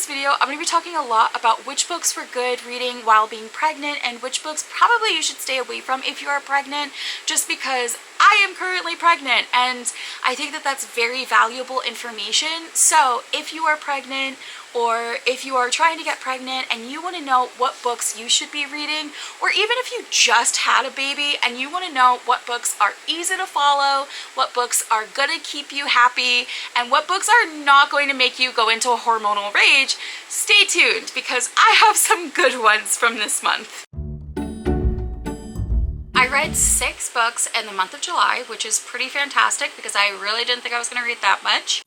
this video, I'm going to be talking a lot about which books were good reading while being pregnant and which books probably you should stay away from if you are pregnant, just because I am currently pregnant and I think that that's very valuable information. So if you are pregnant or if you are trying to get pregnant and you want to know what books you should be reading, or even if you just had a baby and you want to know what books are easy to follow, what books are gonna keep you happy, and what books are not going to make you go into a hormonal rage, stay tuned because I have some good ones from this month. I read 6 books in the month of July, which is pretty fantastic because I really didn't think I was going to read that much.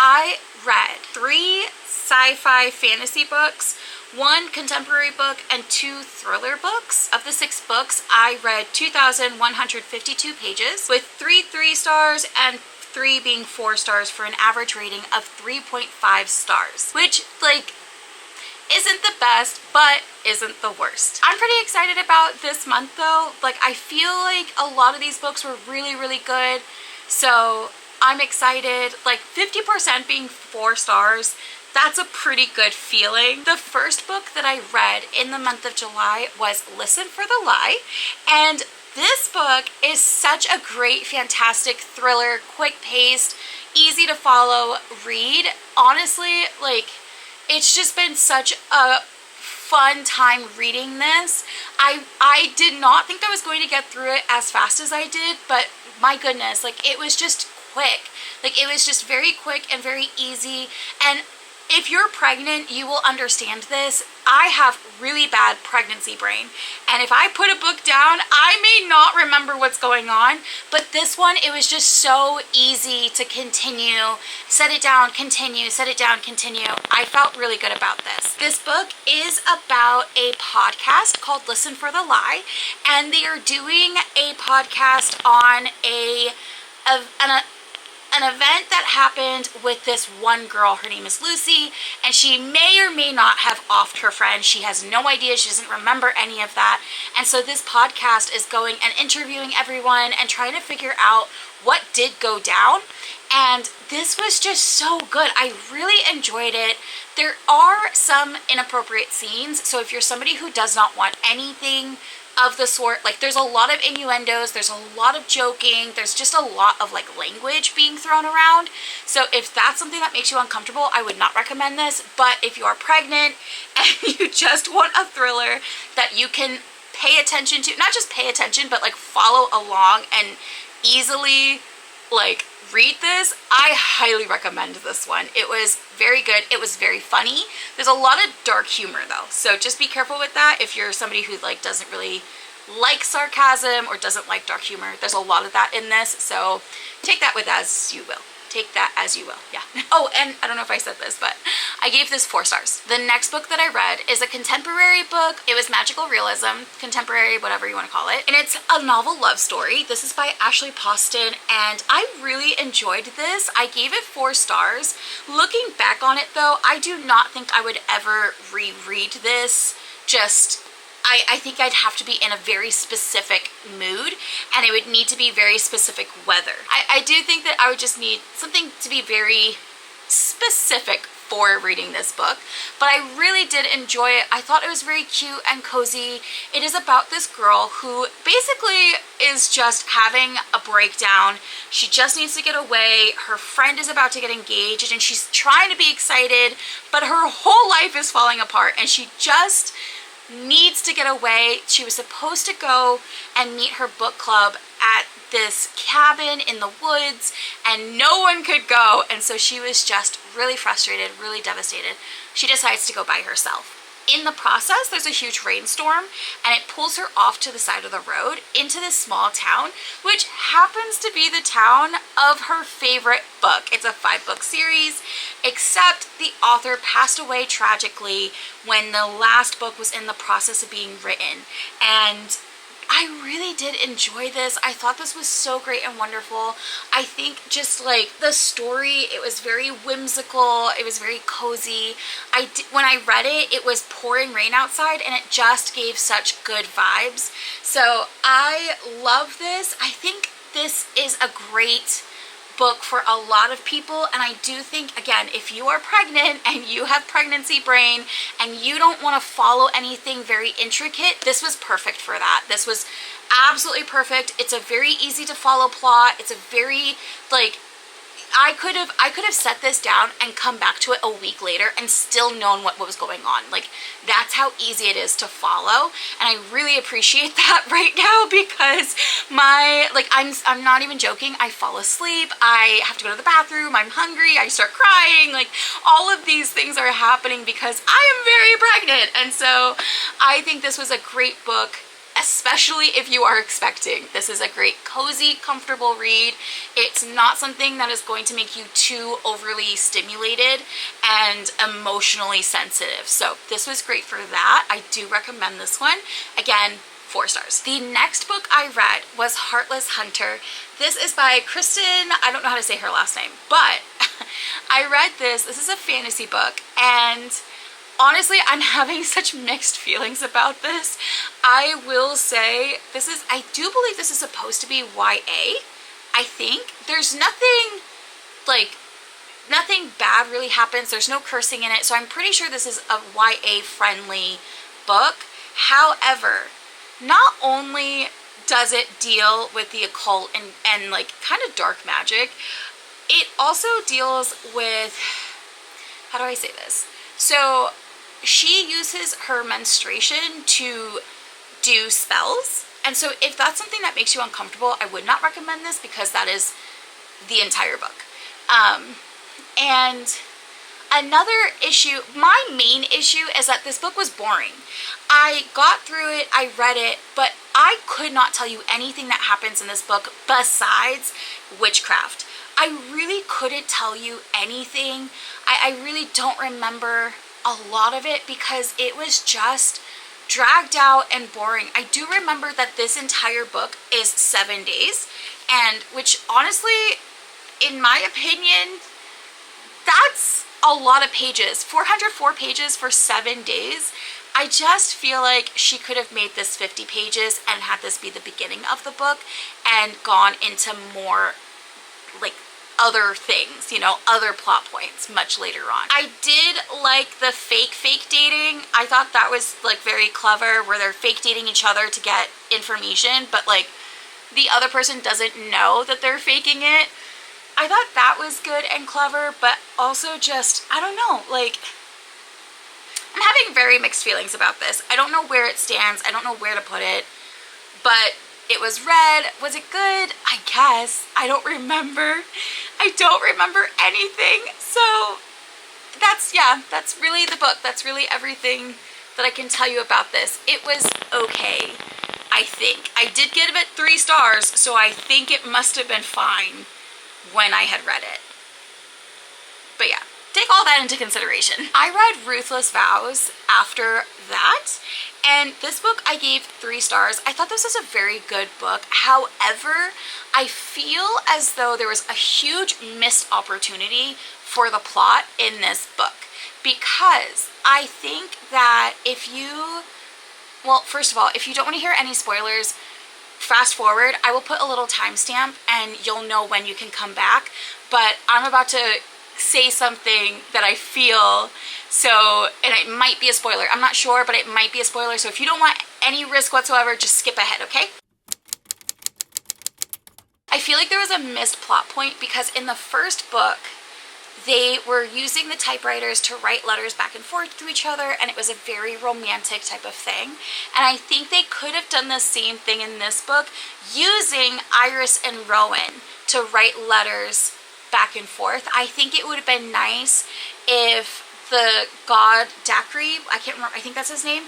I read 3 sci-fi fantasy books, 1 contemporary book, and 2 thriller books. Of the 6 books, I read 2,152 pages, with 3 3-stars and 3 being 4 stars for an average rating of 3.5 stars, which, like, isn't the best, but isn't the worst. I'm pretty excited about this month though. Like, I feel like a lot of these books were really, really good, so I'm excited. Like 50% being 4 stars, that's a pretty good feeling. The first book that I read in the month of July was Listen for the Lie, and this book is such a great, fantastic thriller, quick-paced, easy to follow read. Honestly, like, it's just been such a fun time reading this. I did not think I was going to get through it as fast as I did, but my goodness, like, it was just quick. Like, it was just very quick and very easy. And if you're pregnant, you will understand this. I have really bad pregnancy brain, and if I put a book down, I may not remember what's going on, but this one, it was just so easy to continue. Set it down, continue, set it down, continue. I felt really good about this. This book is about a podcast called Listen for the Lie, and they are doing a podcast on an event that happened with this one girl. Her name is Lucy, and she may or may not have offed her friend. She has no idea. She doesn't remember any of that. And so this podcast is going and interviewing everyone and trying to figure out what did go down. And this was just so good. I really enjoyed it. There are some inappropriate scenes, so if you're somebody who does not want anything of the sort, like, there's a lot of innuendos, there's a lot of joking, there's just a lot of, like, language being thrown around. So if that's something that makes you uncomfortable, I would not recommend this. But if you are pregnant and you just want a thriller that you can pay attention to, not just pay attention, but like follow along and easily like read this, I highly recommend this one. It was very good. It was very funny. There's a lot of dark humor though, so just be careful with that if you're somebody who like doesn't really like sarcasm or doesn't like dark humor. There's a lot of that in this, so take that with as you will. Take that as you will, yeah. Oh, and I don't know if I said this, but I gave this 4 stars. The next book that I read is a contemporary book. It was magical realism, contemporary, whatever you want to call it. And it's a novel love story. This is by Ashley Poston, and I really enjoyed this. I gave it 4 stars. Looking back on it though, I do not think I would ever reread this. Just, I think I'd have to be in a very specific mood, and it would need to be very specific weather. I do think that I would just need something to be very specific for reading this book, but I really did enjoy it. I thought it was very cute and cozy. It is about this girl who basically is just having a breakdown. She just needs to get away. Her friend is about to get engaged and she's trying to be excited, but her whole life is falling apart and she just needs to get away. She was supposed to go and meet her book club at this cabin in the woods and no one could go, and so she was just really frustrated, really devastated. She decides to go by herself. In the process, there's a huge rainstorm and it pulls her off to the side of the road into this small town, which happens to be the town of her favorite book. It's a 5-book series, except the author passed away tragically when the last book was in the process of being written. And I really did enjoy this. I thought this was so great and wonderful. I think just like the story, it was very whimsical. It was very cozy. When I read it, it was pouring rain outside and it just gave such good vibes. So I love this. I think this is a great book for a lot of people, and I do think, again, if you are pregnant and you have pregnancy brain and you don't want to follow anything very intricate, this was perfect for that. This was absolutely perfect. It's a very easy to follow plot. It's a very, like, I could have set this down and come back to it a week later and still known what was going on. Like, that's how easy it is to follow, and I really appreciate that right now, because I'm not even joking, I fall asleep, I have to go to the bathroom, I'm hungry, I start crying, like all of these things are happening because I am very pregnant. And so I think this was a great book, especially if you are expecting. This is a great, cozy, comfortable read. It's not something that is going to make you too overly stimulated and emotionally sensitive. So this was great for that. I do recommend this one. Again, 4 stars. The next book I read was Heartless Hunter. This is by Kristen, I don't know how to say her last name, but I read this. This is a fantasy book, and honestly, I'm having such mixed feelings about this. I will say, I do believe this is supposed to be YA. I think there's nothing bad really happens. There's no cursing in it. So I'm pretty sure this is a YA friendly book. However, not only does it deal with the occult and like kind of dark magic, it also deals with, how do I say this? So she uses her menstruation to do spells. And so if that's something that makes you uncomfortable, I would not recommend this, because that is the entire book. And another issue, my main issue, is that this book was boring. I got through it, I read it, but I could not tell you anything that happens in this book besides witchcraft. I really couldn't tell you anything. I really don't remember a lot of it because it was just dragged out and boring. I do remember that this entire book is 7 days, and which honestly, in my opinion, that's a lot of pages. 404 pages for 7 days. I just feel like she could have made this 50 pages and had this be the beginning of the book and gone into more like other things, you know, other plot points much later on. I did like the fake dating. I thought that was like very clever, where they're fake dating each other to get information, but like the other person doesn't know that they're faking it. I thought that was good and clever, but also just, I don't know, like, I'm having very mixed feelings about this. I don't know where it stands. I don't know where to put it, but it was read. Was it good? I guess. I don't remember. I don't remember anything. So that's really the book. That's really everything that I can tell you about this. It was okay, I think. I did give it 3 stars, so I think it must have been fine when I had read it. But yeah, take all that into consideration. I read Ruthless Vows after that, and this book I gave 3 stars. I thought this was a very good book. However, I feel as though there was a huge missed opportunity for the plot in this book, because I think that first of all, if you don't want to hear any spoilers, fast forward. I will put a little timestamp and you'll know when you can come back, but I'm about to say something that I feel, and it might be a spoiler. I'm not sure, but it might be a spoiler. So if you don't want any risk whatsoever, just skip ahead, okay? I feel like there was a missed plot point, because in the first book, they were using the typewriters to write letters back and forth to each other, and it was a very romantic type of thing. And I think they could have done the same thing in this book, using Iris and Rowan to write letters back and forth. I think it would have been nice if the god Dacre, I can't remember, I think that's his name,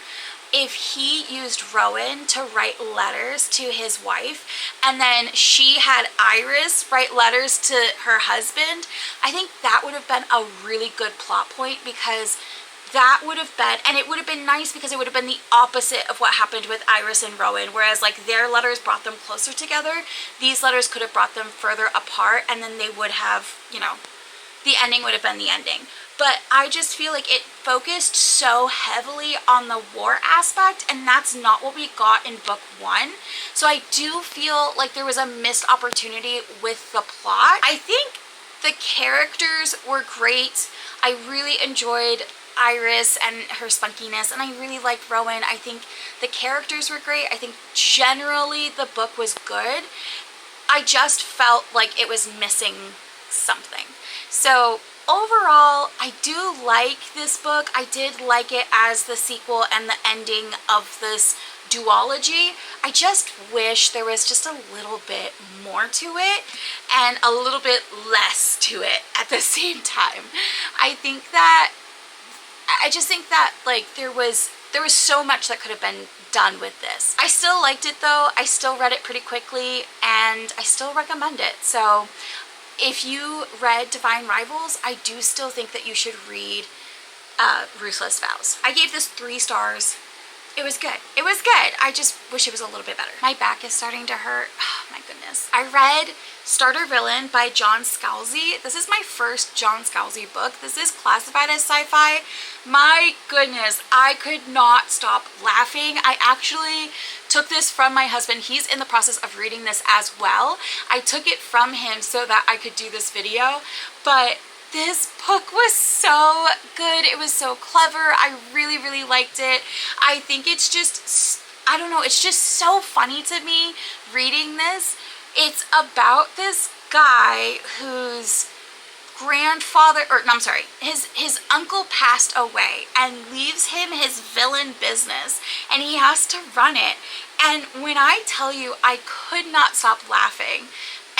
if he used Rowan to write letters to his wife, and then she had Iris write letters to her husband. I think that would have been a really good plot point, because that would have been, and it would have been nice because it would have been the opposite of what happened with Iris and Rowan, whereas like their letters brought them closer together. These letters could have brought them further apart, and then they would have, you know, the ending would have been the ending. But I just feel like it focused so heavily on the war aspect, and that's not what we got in book 1. So I do feel like there was a missed opportunity with the plot. I think the characters were great. I really enjoyed Iris and her spunkiness, and I really liked Rowan. I think the characters were great. I think generally the book was good. I just felt like it was missing something. So overall, I do like this book. I did like it as the sequel and the ending of this duology. I just wish there was just a little bit more to it and a little bit less to it at the same time. I just think that like there was so much that could have been done with this. I still liked it though. I still read it pretty quickly and I still recommend it. So if you read Divine Rivals, I do still think that you should read Ruthless Vows. I gave this 3 stars. It was good. It was good. I just wish it was a little bit better. My back is starting to hurt. Oh my goodness. I read Starter Villain by John Scalzi. This is my first John Scalzi book. This is classified as sci-fi. My goodness, I could not stop laughing. I actually took this from my husband. He's in the process of reading this as well. I took it from him so that I could do this video, but this book was so good. It was so clever. I really, really liked it. I think it's just, I don't know, it's just so funny to me reading this. It's about this guy whose grandfather, or no, I'm sorry, his uncle passed away and leaves him his villain business and he has to run it. And when I tell you, I could not stop laughing.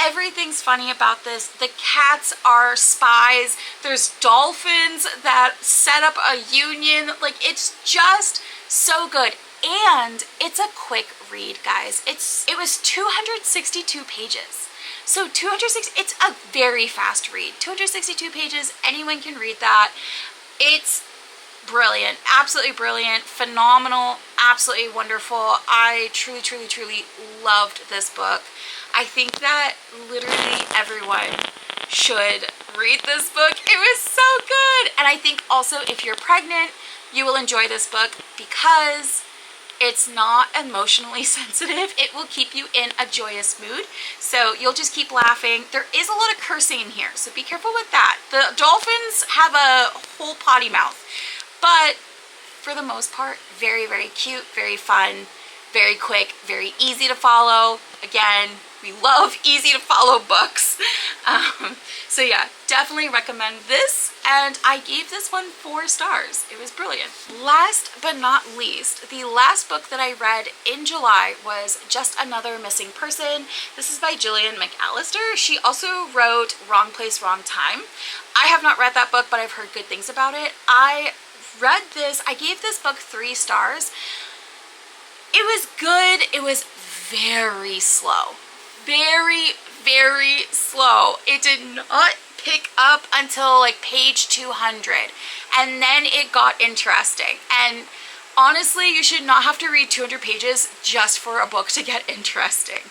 Everything's funny about this. The cats are spies. There's dolphins that set up a union. Like, it's just so good. And it's a quick read, guys. It was 262 pages. So 260, it's a very fast read. 262 pages, anyone can read that. It's brilliant, absolutely brilliant, phenomenal, absolutely wonderful. I truly, truly, truly loved this book. I think that literally everyone should read this book. It was so good. And I think also if you're pregnant, you will enjoy this book because it's not emotionally sensitive. It will keep you in a joyous mood. So you'll just keep laughing. There is a lot of cursing in here, so be careful with that. The dolphins have a whole potty mouth, but for the most part, very, very cute, very fun, very quick, very easy to follow. Again, we love easy to follow books. So yeah, definitely recommend this. And I gave this one 4 stars. It was brilliant. Last but not least, the last book that I read in July was Just Another Missing Person. This is by Gillian McAllister. She also wrote Wrong Place, Wrong Time. I have not read that book, but I've heard good things about it. I read this, I gave this book 3 stars. It was good. It was very slow. Very, very slow. It did not pick up until like page 200, and then it got interesting. And honestly, you should not have to read 200 pages just for a book to get interesting.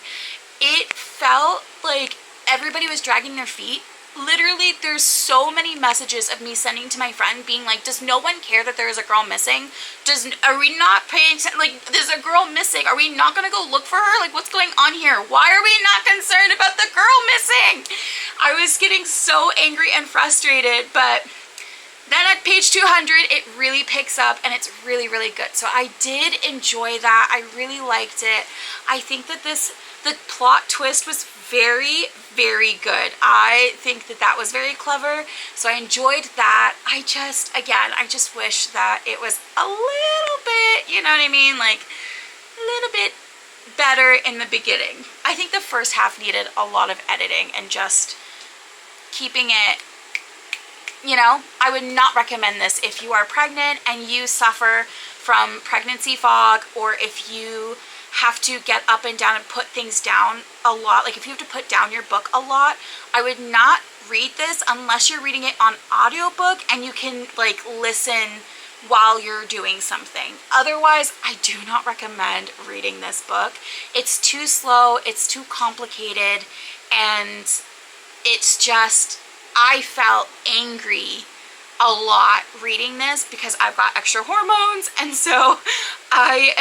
It felt like everybody was dragging their feet. Literally, there's so many messages of me sending to my friend being like, does no one care that there is a girl missing? Are we not paying attention? Like, there's a girl missing. Are we not going to go look for her? Like, what's going on here? Why are we not concerned about the girl missing? I was getting so angry and frustrated, but then at page 200, it really picks up and it's really, really good. So I did enjoy that. I really liked it. I think that the plot twist was very, very good. I think that that was very clever. So I enjoyed that. I just wish that it was a little bit, you know what I mean? Like a little bit better in the beginning. I think the first half needed a lot of editing and just keeping it, you know. I would not recommend this if you are pregnant and you suffer from pregnancy fog, or if you have to get up and down and put things down a lot. Like if you have to put down your book a lot, I would not read this unless you're reading it on audiobook and you can like listen while you're doing something. Otherwise, I do not recommend reading this book. It's too slow, it's too complicated, and it's just I felt angry a lot reading this because I've got extra hormones, and so I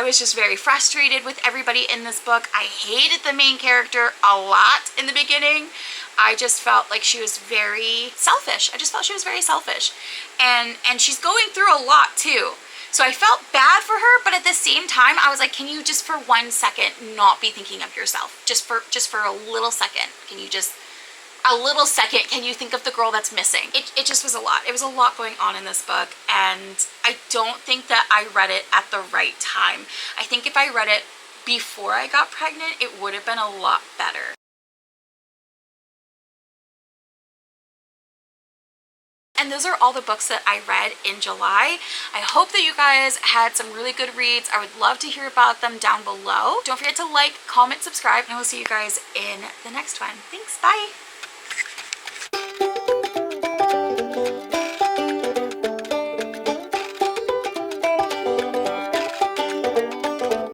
was just very frustrated with everybody in this book. I hated the main character a lot in the beginning. I just felt like she was very selfish. I just felt she was very selfish. And she's going through a lot too. So I felt bad for her, but at the same time, I was like, can you just for 1 second not be thinking of yourself? Just for a little second. A little second, can you think of the girl that's missing? It just was a lot. It was a lot going on in this book, and I don't think that I read it at the right time. I think if I read it before I got pregnant, it would have been a lot better. And those are all the books that I read in July. I hope that you guys had some really good reads. I would love to hear about them down below. Don't forget to like, comment, subscribe, and I will see you guys in the next one. Thanks, bye!